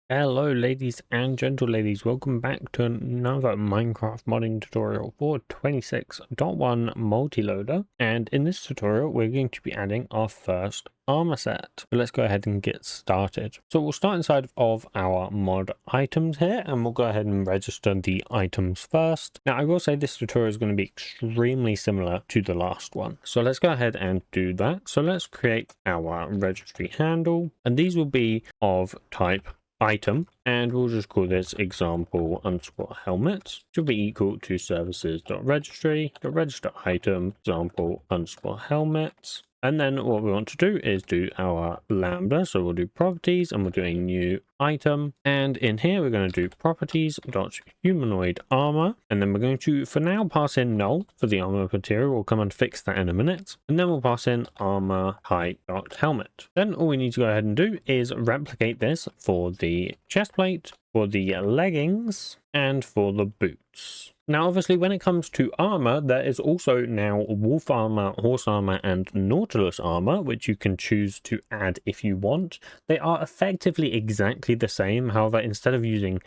Hello ladies and gentle ladies, welcome back to another Minecraft modding tutorial for 26.1 multi-loader, and in this tutorial we're going to be adding our first armor set. So let's go ahead and get started. So we'll start inside of our mod items here, and we'll go ahead and register the items first. Now I will say this tutorial is going to be extremely similar to the last one, so let's go ahead and do that. So let's create our registry handle, and these will be of type item, and we'll just call this example underscore helmet to be equal to services.registry.register item example underscore helmet. And then what we want to do is do our lambda. So we'll do properties and we'll do a new item. And in here, we're going to do properties.humanoid armor. And then we're going to, for now, pass in null for the armor material. We'll come and fix that in a minute. And then we'll pass in armor height.helmet. Then all we need to go ahead and do is replicate this for the chest plate, for the leggings, and for the boots. Now, obviously, when it comes to armor, there is also now wolf armor, horse armor, and nautilus armor, which you can choose to add if you want. They are effectively exactly the same. However, instead of using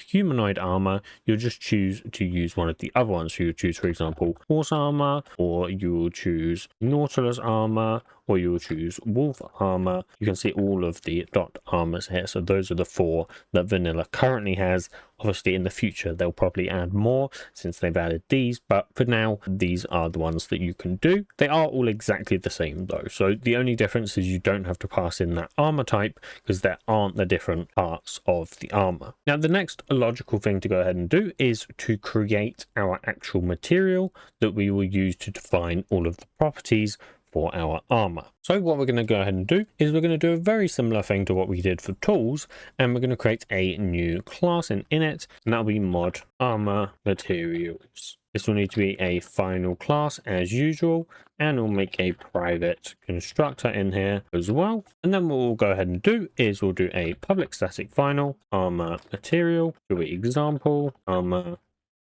.humanoid armor, you'll just choose to use one of the other ones. So you'll choose, for example, horse armor, or you will choose nautilus armor, or you will choose wolf armor. You can see all of the armors here. So those are the four that vanilla currently has. Obviously, in the future, they'll probably add more since they've added these, but for now, these are the ones that you can do. They are all exactly the same though. So the only difference is you don't have to pass in that armor type because there aren't the different parts of the armor. Now, the next logical thing to go ahead and do is to create our actual material that we will use to define all of the properties for our armor. So what we're going to go ahead and do is we're going to do a very similar thing to what we did for tools, and we're going to create a new class in init, and that'll be mod armor materials. This will need to be a final class as usual, and we'll make a private constructor in here as well. And then what we'll go ahead and do is we'll do a public static final armor material to example armor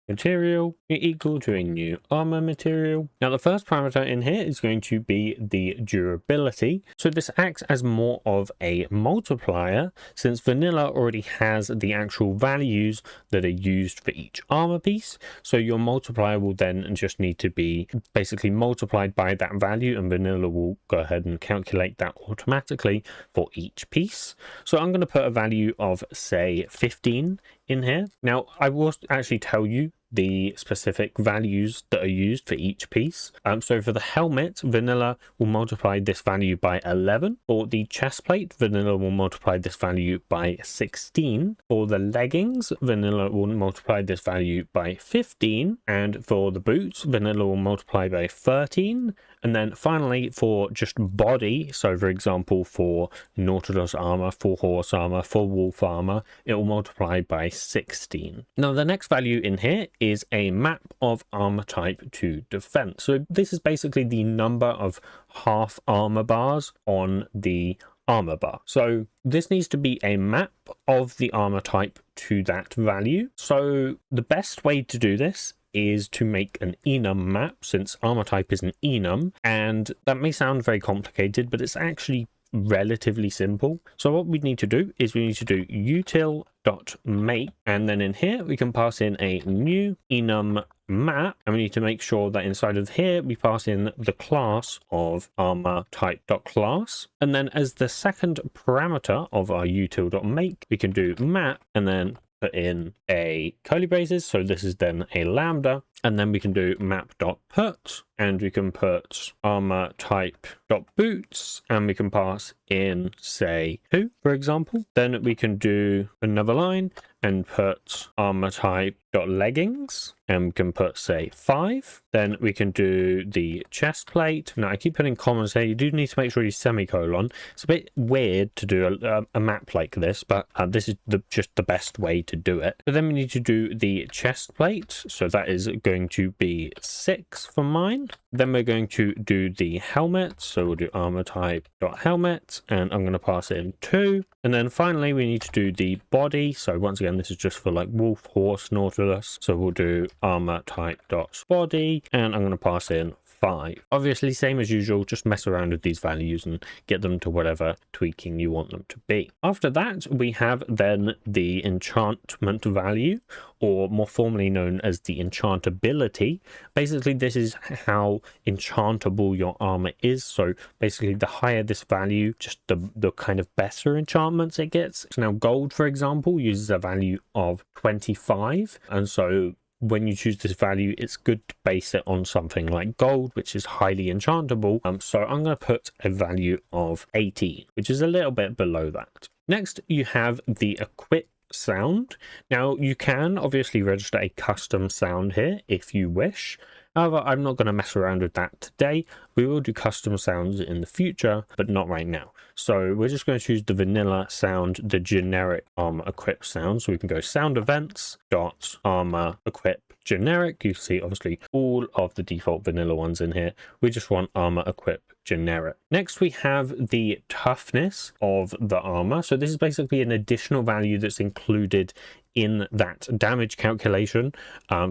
material equal to a new armor material. Now the first parameter in here is going to be the durability. So this acts as more of a multiplier since vanilla already has the actual values that are used for each armor piece. So your multiplier will then just need to be basically multiplied by that value, and vanilla will go ahead and calculate that automatically for each piece. So I'm going to put a value of say 15 in here. Now I will actually tell you the specific values that are used for each piece. So for the helmet, vanilla will multiply this value by 11. For the chest plate, vanilla will multiply this value by 16. For the leggings, vanilla will multiply this value by 15. And for the boots, vanilla will multiply by 13. And then finally, for just body, so for example, for nautilus armor, for horse armor, for wolf armor, it will multiply by 16. Now, the next value in here is a map of armor type to defense. So this is basically the number of half armor bars on the armor bar. So this needs to be a map of the armor type to that value. So the best way to do this is to make an enum map, since armor type is an enum, and that may sound very complicated, but it's actually relatively simple. So what we need to do is we need to do util.make, and then in here we can pass in a new enum map, and we need to make sure that inside of here we pass in the class of armor type.class, and then as the second parameter of our util.make we can do map and then put in a curly braces, so this is then a lambda, and then we can do map.put, and we can put armor type.boots, and we can pass in say 2 for example. Then we can do another line and put armor type.leggings, and we can put say 5. Then we can do the chest plate. Now I keep putting commas here, you do need to make sure you semicolon. It's a bit weird to do a map like this, but this is just the best way to do it. But then we need to do the chest plate, so that is going to be 6 for mine. Then we're going to do the helmet, so we'll do armor type.helmet, and I'm going to pass in 2. And then finally we need to do the body, so once again this is just for like wolf, horse, nautilus, so we'll do armor type.body, and I'm going to pass in 25. Obviously, same as usual, just mess around with these values and get them to whatever tweaking you want them to be. After that, we have then the enchantment value, or more formally known as the enchantability. Basically, this is how enchantable your armor is. So basically, the higher this value, just the kind of better enchantments it gets. So now gold, for example, uses a value of 25, and so when you choose this value, it's good to base it on something like gold, which is highly enchantable. So I'm going to put a value of 18, which is a little bit below that. Next, you have the equip sound. Now, you can obviously register a custom sound here if you wish. However, I'm not going to mess around with that today. We will do custom sounds in the future, but not right now. So we're just going to choose the vanilla sound, the generic armor equip sound. So we can go sound events dot armor equip generic. You see obviously all of the default vanilla ones in here. We just want armor equip generic. Next, we have the toughness of the armor. So this is basically an additional value that's included in that damage calculation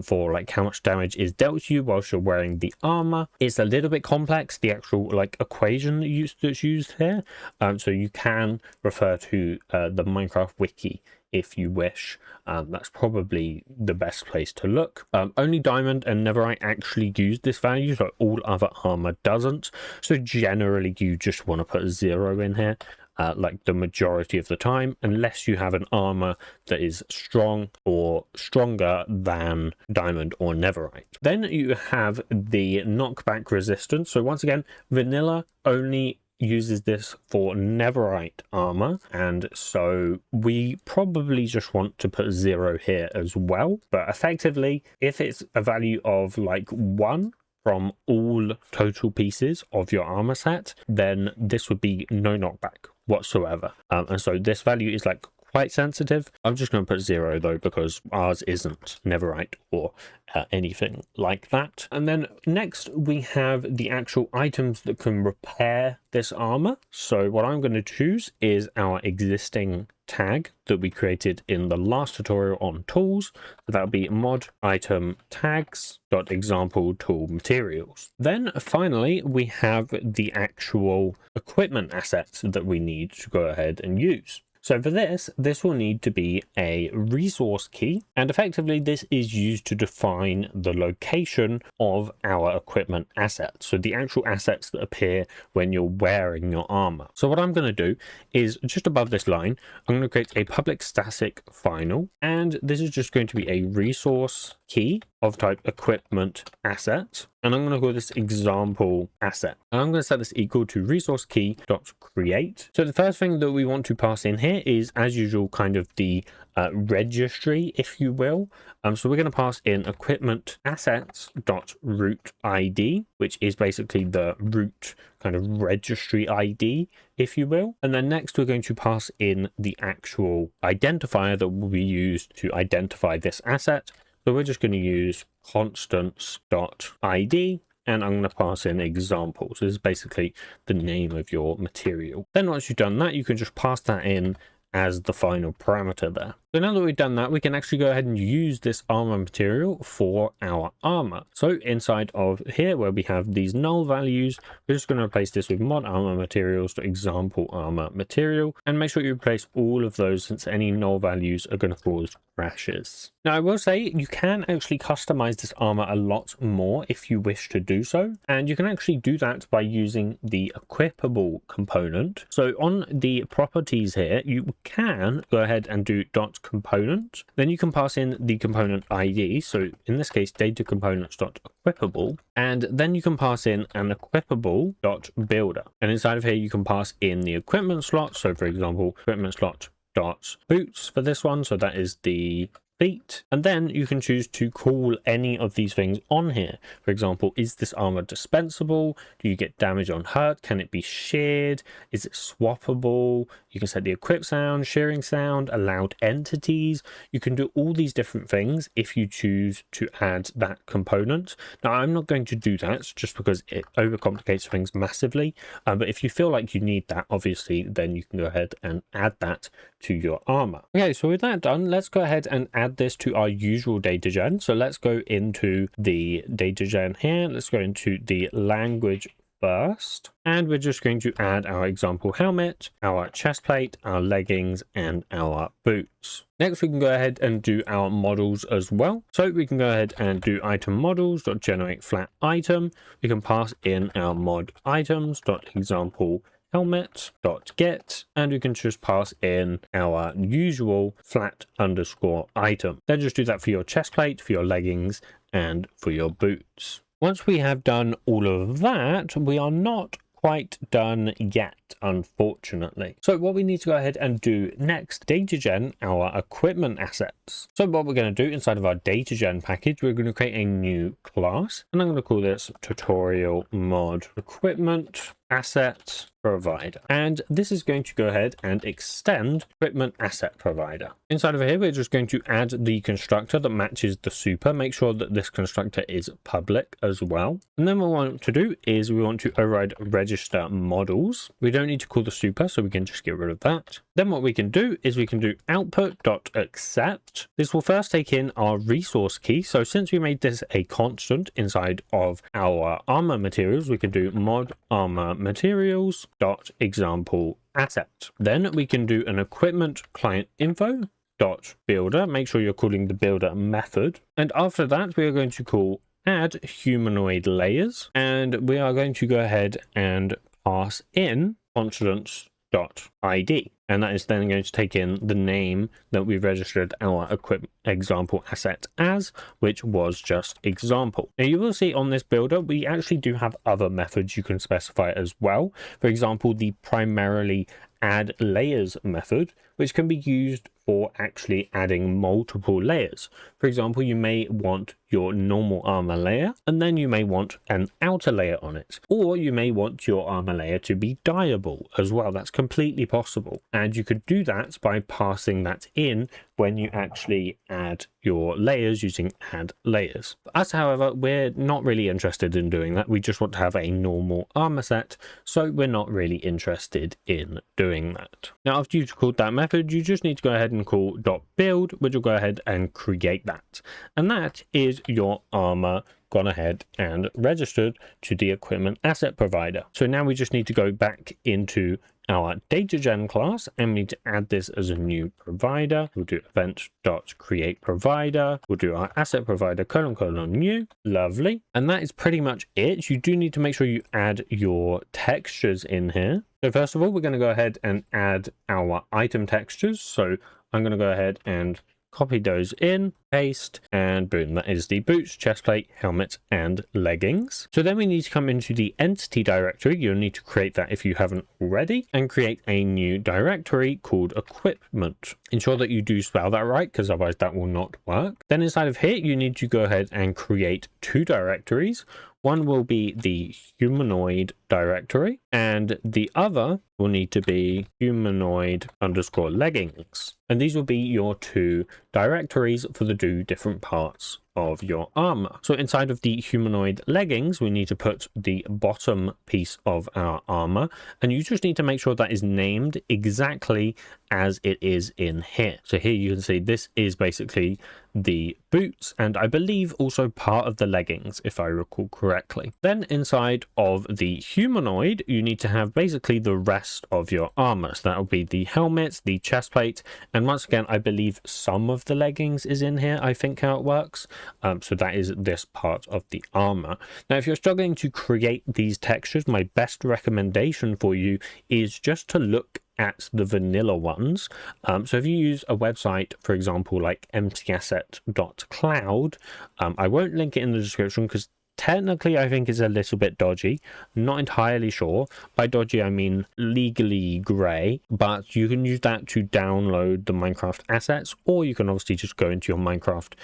for like how much damage is dealt to you whilst you're wearing the armor. It's a little bit complex, the actual like equation that's used here. So you can refer to the Minecraft wiki if you wish. That's probably the best place to look. Only diamond and netherite actually use this value, so all other armor doesn't. So generally you just want to put 0 in here. Like the majority of the time, unless you have an armor that is strong or stronger than diamond or netherite. Then you have the knockback resistance. So once again, vanilla only uses this for netherite armor, and so we probably just want to put 0 here as well. But effectively, if it's a value of like 1 from all total pieces of your armor set, then this would be no knockback whatsoever. And so this value is like quite sensitive. I'm just going to put 0 though, because ours isn't netherite or anything like that. And then next we have the actual items that can repair this armor. So what I'm going to choose is our existing tag that we created in the last tutorial on tools. So that'll be mod item tags dot example tool materials. Then finally we have the actual equipment assets that we need to go ahead and use. So for this will need to be a resource key, and effectively this is used to define the location of our equipment assets. So the actual assets that appear when you're wearing your armor. So what I'm going to do is just above this line, I'm going to create a public static final, and this is just going to be a resource key of type equipment asset, and I'm going to call this example asset, and I'm going to set this equal to resource key dot create. So the first thing that we want to pass in here is, as usual, kind of the registry, if you will. So we're going to pass in equipment assets dot root ID, which is basically the root kind of registry ID, if you will. And then next we're going to pass in the actual identifier that will be used to identify this asset. So we're just going to use constants.id, and I'm going to pass in example. So this is basically the name of your material. Then once you've done that, you can just pass that in as the final parameter there. So now that we've done that, we can actually go ahead and use this armor material for our armor. So inside of here where we have these null values, we're just going to replace this with mod armor materials to example armor material, and make sure you replace all of those, since any null values are going to cause crashes. Now I will say you can actually customize this armor a lot more if you wish to do so, and you can actually do that by using the equipable component. So on the properties here, you can go ahead and do dot component, then you can pass in the component ID, so in this case data components dot equipable, and then you can pass in an equipable dot builder, and inside of here you can pass in the equipment slot. So for example, equipment slot dot boots for this one, so that is the feet, and then you can choose to call any of these things on here. For example, is this armor dispensable? Do you get damage on hurt? Can it be sheared? Is it swappable? You can set the equip sound, shearing sound, allowed entities. You can do all these different things if you choose to add that component. Now I'm not going to do that just because it overcomplicates things massively, but if you feel like you need that, obviously then you can go ahead and add that to your armor. Okay, so with that done, let's go ahead and add add this to our usual Datagen. So let's go into the Datagen here. Let's go into the language first, and we're just going to add our example helmet, our chest plate, our leggings, and our boots. Next, we can go ahead and do our models as well. So we can go ahead and do item models.generate flat item. We can pass in our mod items.example helmet.get, and we can just pass in our usual flat underscore item. Then just do that for your chest plate, for your leggings, and for your boots. Once we have done all of that, we are not quite done yet, unfortunately. So what we need to go ahead and do next, Datagen our equipment assets. So what we're going to do inside of our Datagen package, we're going to create a new class, and I'm going to call this tutorial mod equipment asset provider, and this is going to go ahead and extend equipment asset provider. Inside of here, we're just going to add the constructor that matches the super. Make sure that this constructor is public as well, and then what we want to do is we want to override register models. We don't need to call the super, so we can just get rid of that. Then what we can do is we can do output.accept. This will first take in our resource key. So since we made this a constant inside of our armor materials, we can do mod armor materials dot example asset. Then we can do an equipment client info dot builder. Make sure you're calling the builder method, and after that we are going to call add humanoid layers, and we are going to go ahead and pass in constants dot id, and that is then going to take in the name that we've registered our equipment example asset as, which was just example. Now you will see on this builder we actually do have other methods you can specify as well. For example, the primarily add layers method, which can be used for actually adding multiple layers. For example, you may want your normal armor layer, and then you may want an outer layer on it, or you may want your armor layer to be dyeable as well. That's completely possible, and you could do that by passing that in when you actually add your layers using add layers. For us, however, we're not really interested in doing that. We just want to have a normal armor set, so we're not really interested in doing that. Now, after you've called that method, you just need to go ahead and call .build, which will go ahead and create that. And that is your armor gone ahead and registered to the equipment asset provider. So now we just need to go back into our Datagen class, and we need to add this as a new provider. We'll do event.create provider. We'll do our asset provider : new. Lovely. And that is pretty much it. You do need to make sure you add your textures in here. So first of all, we're going to go ahead and add our item textures. So I'm going to go ahead and copy those in, paste, and boom, that is the boots, chest plate, helmet, and leggings. So then we need to come into the entity directory. You'll need to create that if you haven't already, and create a new directory called equipment. Ensure that you do spell that right, because otherwise that will not work. Then inside of here, you need to go ahead and create two directories. One will be the humanoid directory, and the other will need to be humanoid underscore leggings. And these will be your two directories for the two different parts of your armor. So inside of the humanoid leggings, we need to put the bottom piece of our armor, and you just need to make sure that is named exactly as it is in here. So here you can see this is basically the boots, and I believe also part of the leggings, if I recall correctly. Then inside of the humanoid, you need to have basically the rest of your armor. So that will be the helmet, the chest plate, and once again, I believe some of the leggings is in here, I think how it works. So that is this part of the armor. Now, if you're struggling to create these textures, my best recommendation for you is just to look at the vanilla ones. So if you use a website, for example, like emptyasset.cloud, I won't link it in the description because technically I think it's a little bit dodgy. I'm not entirely sure. By dodgy I mean legally grey, but you can use that to download the Minecraft assets, or you can obviously just go into your Minecraft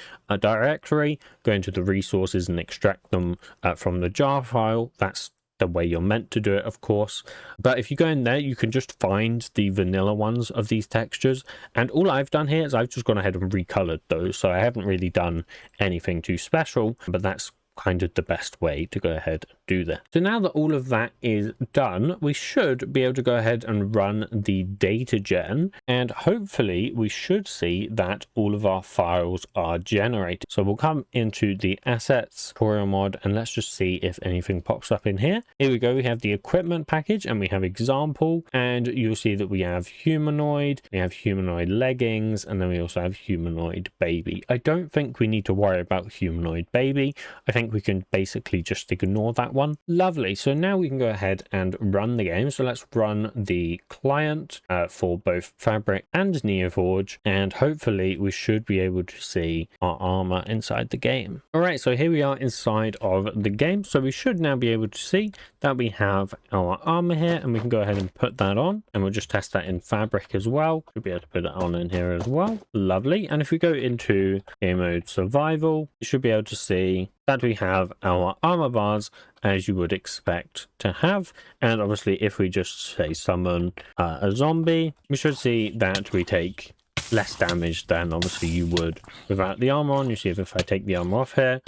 directory, go into the resources and extract them from the jar file. That's the way you're meant to do it, of course. But if you go in there, you can just find the vanilla ones of these textures, and all I've done here is I've just gone ahead and recolored those, so I haven't really done anything too special, but that's kind of the best way to go ahead and do there. So now that all of that is done, we should be able to go ahead and run the Datagen, and hopefully we should see that all of our files are generated. So we'll come into the assets tutorial mod and let's just see if anything pops up in here. Here we go. We have the equipment package and we have example, and you'll see that we have humanoid, we have humanoid leggings, and then we also have humanoid baby. I don't think we need to worry about humanoid baby. I think we can basically just ignore that one. Lovely. So now we can go ahead and run the game. So let's run the client for both Fabric and NeoForge, and hopefully we should be able to see our armor inside the game. All right, so here we are inside of the game. So we should now be able to see that we have our armor here, and we can go ahead and put that on, and we'll just test that in Fabric as well. We'll be able to put it on in here as well. Lovely. And if we go into game mode survival, you should be able to see that we have our armor bars as you would expect to have. And obviously if we just say summon a zombie, we should see that we take less damage than obviously you would without the armor on. You see if I take the armor off here,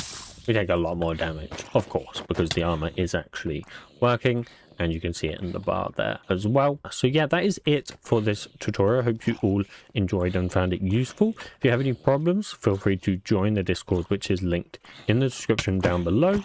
we take a lot more damage, of course, because the armor is actually working, and you can see it in the bar there as well. So yeah, that is it for this tutorial. I hope you all enjoyed and found it useful. If you have any problems, feel free to join the Discord, which is linked in the description down below.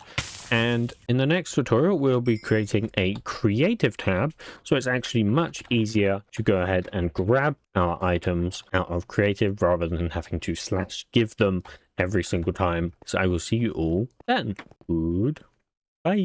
And in the next tutorial, we'll be creating a creative tab. So it's actually much easier to go ahead and grab our items out of creative rather than having to /give them every single time. So I will see you all then. Goodbye.